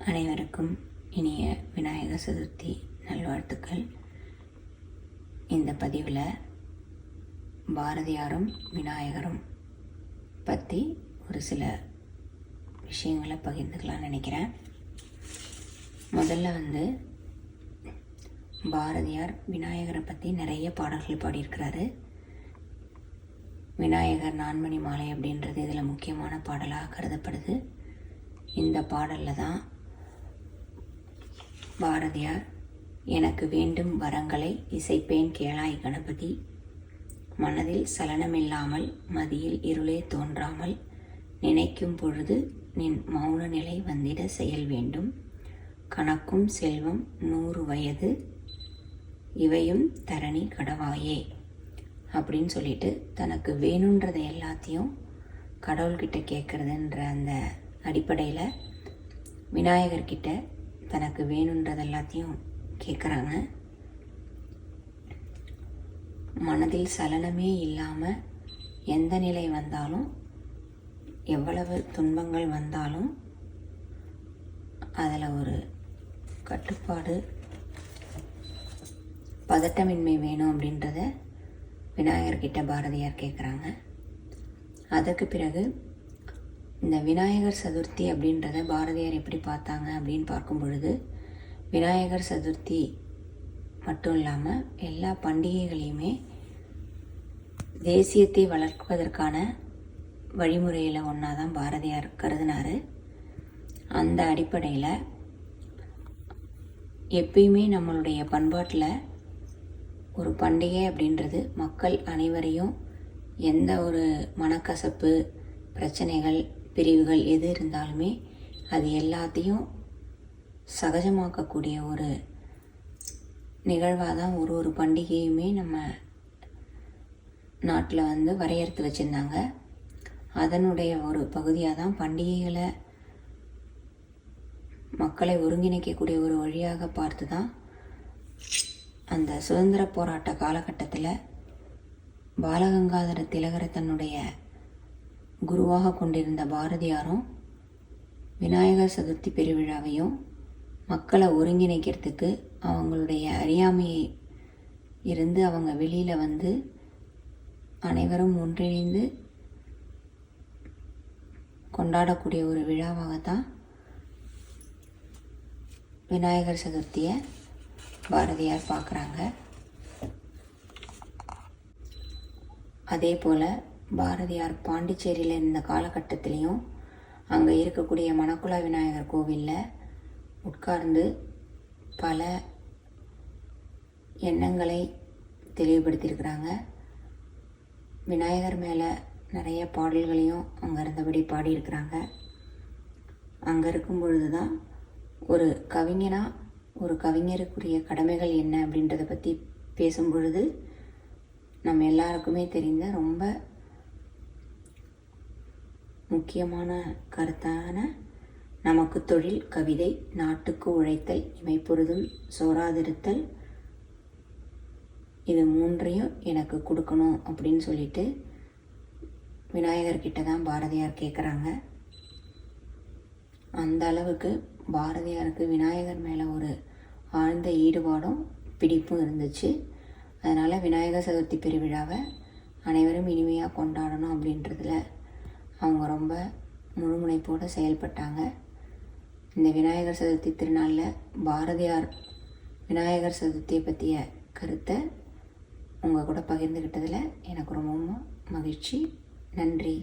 அனைவருக்கும் இனிய விநாயகர் சதுர்த்தி நல்வாழ்த்துக்கள். இந்த பதிவில் பாரதியாரும் விநாயகரும் பற்றி ஒரு சில விஷயங்களை பகிர்ந்துக்கலாம்னு நினைக்கிறேன். முதல்ல பாரதியார் விநாயகரை பற்றி நிறைய பாடல்கள் பாடியிருக்கிறாரு. விநாயகர் நான்மணி மாலை அப்படின்றது இதில் முக்கியமான பாடலாக கருதப்படுது. இந்த பாடலில் தான் பாரதியார் எனக்கு வேண்டும் வரங்களை இசைப்பேன் கேளாய் கணபதி, மனதில் சலனமில்லாமல் மதியில் இருளே தோன்றாமல் நினைக்கும் பொழுது நின் மௌன நிலை வந்திட செயல் வேண்டும், கணக்கும் செல்வம் 100 வயது இவையும் தரணி கடவாயே அப்படின்னு சொல்லிட்டு தனக்கு வேணுன்றதை எல்லாத்தையும் கடவுள்கிட்ட கேட்குறதுன்ற அந்த அடிப்படையில் விநாயகர்கிட்ட தனக்கு வேணுன்றது எல்லாத்தையும் கேட்குறாங்க. மனதில் சலனமே இல்லாமல் எந்த நிலை வந்தாலும், எவ்வளவு துன்பங்கள் வந்தாலும் அதில் ஒரு கட்டுப்பாடு, பதட்டமின்மை வேணும் அப்படின்றத விநாயகர்கிட்ட பாரதியார் கேட்குறாங்க. அதற்கு பிறகு இந்த விநாயகர் சதுர்த்தி அப்படின்றத பாரதியார் எப்படி பார்த்தாங்க அப்படின்னு பார்க்கும் பொழுது, விநாயகர் சதுர்த்தி மட்டும் இல்லாமல் எல்லா பண்டிகைகளையுமே தேசியத்தை வளர்ப்பதற்கான வழிமுறையில் ஒன்றா தான் பாரதியார் கருதினார். அந்த அடிப்படையில் எப்பயுமே நம்மளுடைய பண்பாட்டில் ஒரு பண்டிகை அப்படின்றது மக்கள் அனைவரையும் எந்த ஒரு மனக்கசப்பு, பிரச்சனைகள், பிரிவுகள் எது இருந்தாலுமே அது எல்லாத்தையும் சகஜமாக்கக்கூடிய ஒரு நிகழ்வாக தான் ஒரு பண்டிகையுமே நம்ம நாட்டில் வரையறுத்து வச்சுருந்தாங்க. அதனுடைய ஒரு பகுதியாக தான் பண்டிகைகளை மக்களை ஒருங்கிணைக்கக்கூடிய ஒரு வழியாக பார்த்து தான் அந்த சுதந்திர போராட்ட காலகட்டத்தில் பாலகங்காதர திலகரை தன்னுடைய குருவாக கொண்டிருந்த பாரதியாரும் விநாயகர் சதுர்த்தி பெருவிழாவையும் மக்களை ஒருங்கிணைக்கிறதுக்கு அவங்களுடைய அறியாமையை இருந்து அவங்க வெளியில் அனைவரும் ஒன்றிணைந்து கொண்டாடக்கூடிய ஒரு விழாவாகத்தான் விநாயகர் சதுர்த்தியை பாரதியார் பார்க்குறாங்க. அதே போல் பாரதியார் பாண்டிச்சேரியில் இருந்த காலகட்டத்திலையும் அங்கே இருக்கக்கூடிய மணக்குள விநாயகர் கோவிலில் உட்கார்ந்து பல எண்ணங்களை தெளிவுபடுத்தியிருக்கிறாங்க. விநாயகர் மேலே நிறைய பாடல்களையும் அங்கே இருந்தபடி பாடியிருக்கிறாங்க. அங்கே இருக்கும் பொழுது தான் ஒரு கவிஞனாக ஒரு கவிஞருக்குரிய கடமைகள் என்ன அப்படின்றத பற்றி பேசும் பொழுது நம்ம எல்லாருக்குமே தெரிந்த ரொம்ப முக்கியமான கருத்தான நமக்கு தொழில் கவிதை, நாட்டுக்கு உழைத்தல், இமைப்பொழுதும் சோராதிருத்தல், இது 3ஐயும் எனக்கு கொடுக்கணும் அப்படின்னு சொல்லிட்டு விநாயகர்கிட்ட தான் பாரதியார் கேட்குறாங்க. அந்த அளவுக்கு பாரதியாருக்கு விநாயகர் மேலே ஒரு ஆழ்ந்த ஈடுபாடும் பிடிப்பும் இருந்துச்சு. அதனால் விநாயகர் சதுர்த்தி பெருவிழாவை அனைவரும் இனிமையாக கொண்டாடணும் அப்படின்றதுல அவங்க ரொம்ப முழுமுனைப்போடு செயல்பட்டாங்க. இந்த விநாயகர் சதுர்த்தி திருநாளில் பாரதியார் விநாயகர் சதுர்த்தியை பற்றிய கருத்தை உங்கள் கூட பகிர்ந்துக்கிட்டதில் எனக்கு ரொம்ப மகிழ்ச்சி. நன்றி.